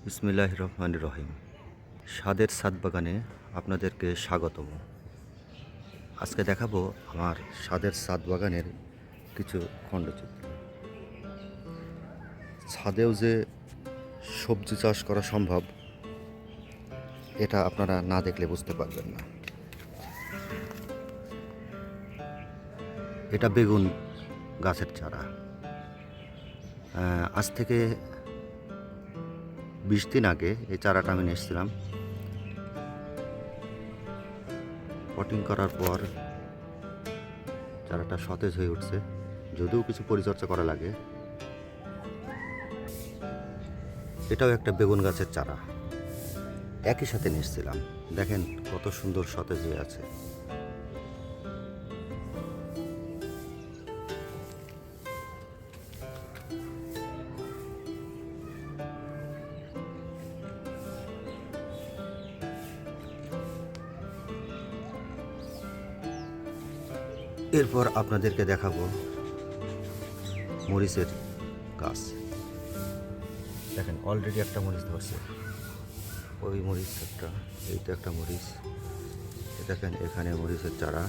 বিসমিল্লাহির রহমানির রহিম। স্বাদের ছাদ বাগানে আপনাদেরকে স্বাগতম। আজকে দেখাবো আমার স্বাদের ছাদ বাগানের কিছু খণ্ডচিত্র। ছাদেও যে সবজি চাষ করা সম্ভব, এটা আপনারা না দেখলে বুঝতে পারবেন না। এটা বেগুন গাছের চারা। আজ থেকে 20 দিন আগে এই চারাটা আমি নিয়ে এসেছিলাম। পটিং করার পর চারাটা সতেজ হয়ে উঠছে, যদিও কিছু পরিচর্যা করা লাগে। এটাও একটা বেগুন গাছের চারা, একই সাথে নিয়ে এসেছিলাম। দেখেন কত সুন্দর সতেজ হয়ে আছে। এরপর আপনাদেরকে দেখাবো মরিচের গাছ। দেখেন অলরেডি একটা মরিচ ধরছে, ওই মরিচ একটা, এই তো একটা মরিচ। দেখেন এখানে মরিচের চারা,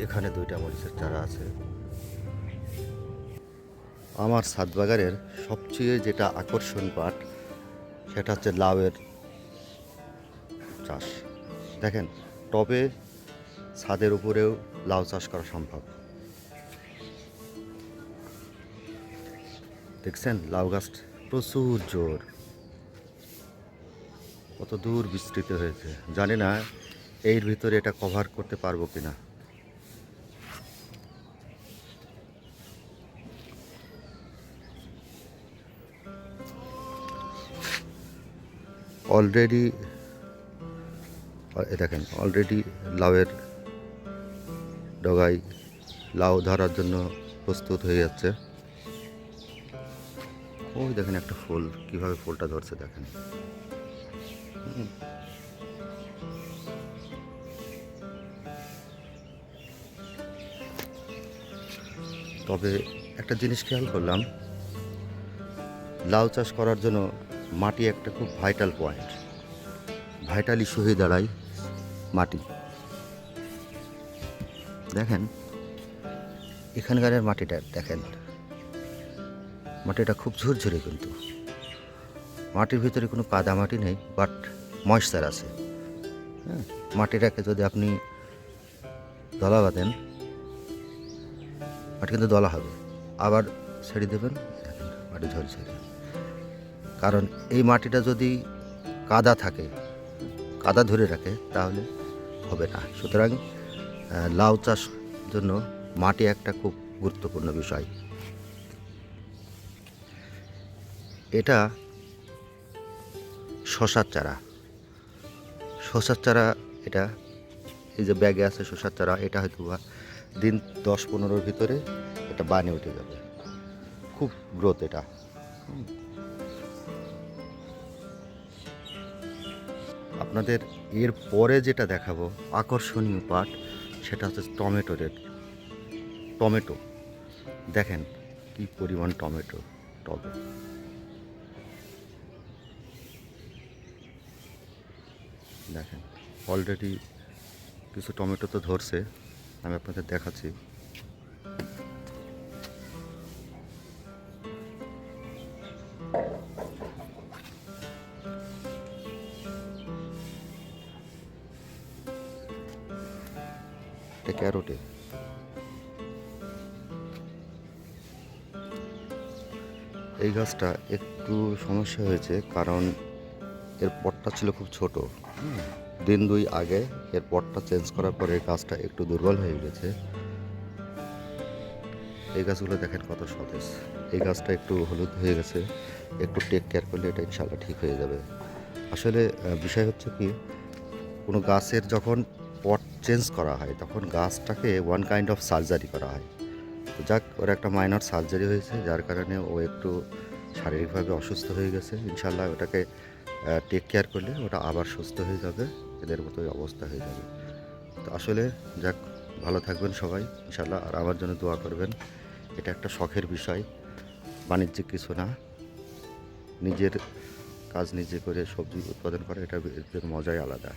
এখানে 2টা মরিচের চারা আছে। আমার ছাদ বাগানের সবচেয়ে যেটা আকর্ষণ পাট, সেটা হচ্ছে লাউয়ের চাষ। দেখেন টবে ছাদের উপরেও লাউ চাষ করা সম্ভব। দেখছেন লাউ গাছ প্রচুর জোর, কত দূর বিস্তৃত হয়েছে। জানি না এর ভিতরে এটা কভার করতে পারবো কিনা। অলরেডি দেখেন অলরেডি লাউয়ের ডগায় লাউ ধরার জন্য প্রস্তুত হয়ে যাচ্ছে। ওই দেখেন একটা ফুল, কিভাবে ফুলটা ধরছে দেখেন। তবে একটা জিনিস খেয়াল করলাম, লাউ চাষ করার জন্য মাটি একটা খুব ভাইটাল পয়েন্ট, ভাইটাল ইস্যু হয়ে দাঁড়ায় মাটি। দেখেন এখানকারের মাটিটা দেখেন, মাটিটা খুব ঝুরঝুরে, কিন্তু মাটির ভিতরে কোনো কাদা মাটি নেই, বাট ময়েশ্চার আছে। হ্যাঁ, মাটিটাকে যদি আপনি দলা বাঁধেন, মাটি কিন্তু দলা হবে, আবার ছেড়ে দেবেন, দেখেন মাটি ঝরঝরে। কারণ এই মাটিটা যদি কাদা থাকে, কাদা ধরে রাখে, তাহলে হবে না। সুতরাং লাউ চাষ জন্য মাটি একটা খুব গুরুত্বপূর্ণ বিষয়। এটা শশার চারা, শশার চারা এটা, এই যে ব্যাগে আছে শশার চারা, এটা হয়তো বা দিন 10-15-র ভিতরে এটা বানে উঠে যাবে, খুব গ্রোথ এটা। আপনাদের এর পরে যেটা দেখাবো আকর্ষণীয় পাট, সেটা হচ্ছে টমেটো। দেখেন কি পরিমাণ টমেটো টবে। দেখেন অলরেডি কিছু টমেটো তো ধরছে, আমি আপনাদের দেখাচ্ছি। এটা ক্যারোটে। এই গাছটা একটু সমস্যা হয়েছে, কারণ এর পটটা ছিল খুব ছোট। দিন 2 আগে এর পটটা চেঞ্জ করার পরে গাছটা একটু দুর্বল হয়ে গেছে। এই গাছগুলো দেখেন কত সতেজ। এই গাছটা একটু হলুদ হয়ে গেছে, একটু টেক কেয়ার করলে এটা ইনশাল্লাহ ঠিক হয়ে যাবে। আসলে বিষয় হচ্ছে কি, কোনো গাছের যখন পট চেঞ্জ করা হয়, তখন গাছটাকে ওয়ান কাইন্ড অফ সার্জারি করা হয়। তো যাক, ওর একটা মাইনর সার্জারি হয়েছে, যার কারণে ও একটু শারীরিকভাবে অসুস্থ হয়ে গেছে। ইনশাল্লাহ ওটাকে টেক কেয়ার করলে ওটা আবার সুস্থ হয়ে যাবে, এদের মতোই অবস্থা হয়ে যাবে। তো আসলে যাক, ভালো থাকবেন সবাই ইনশাল্লাহ, আর আমার জন্য দোয়া করবেন। এটা একটা শখের বিষয়, বাণিজ্যিক কিছু না। নিজের কাজ নিজে করে সবজি উৎপাদন করা, এটা এর মজাই আলাদা।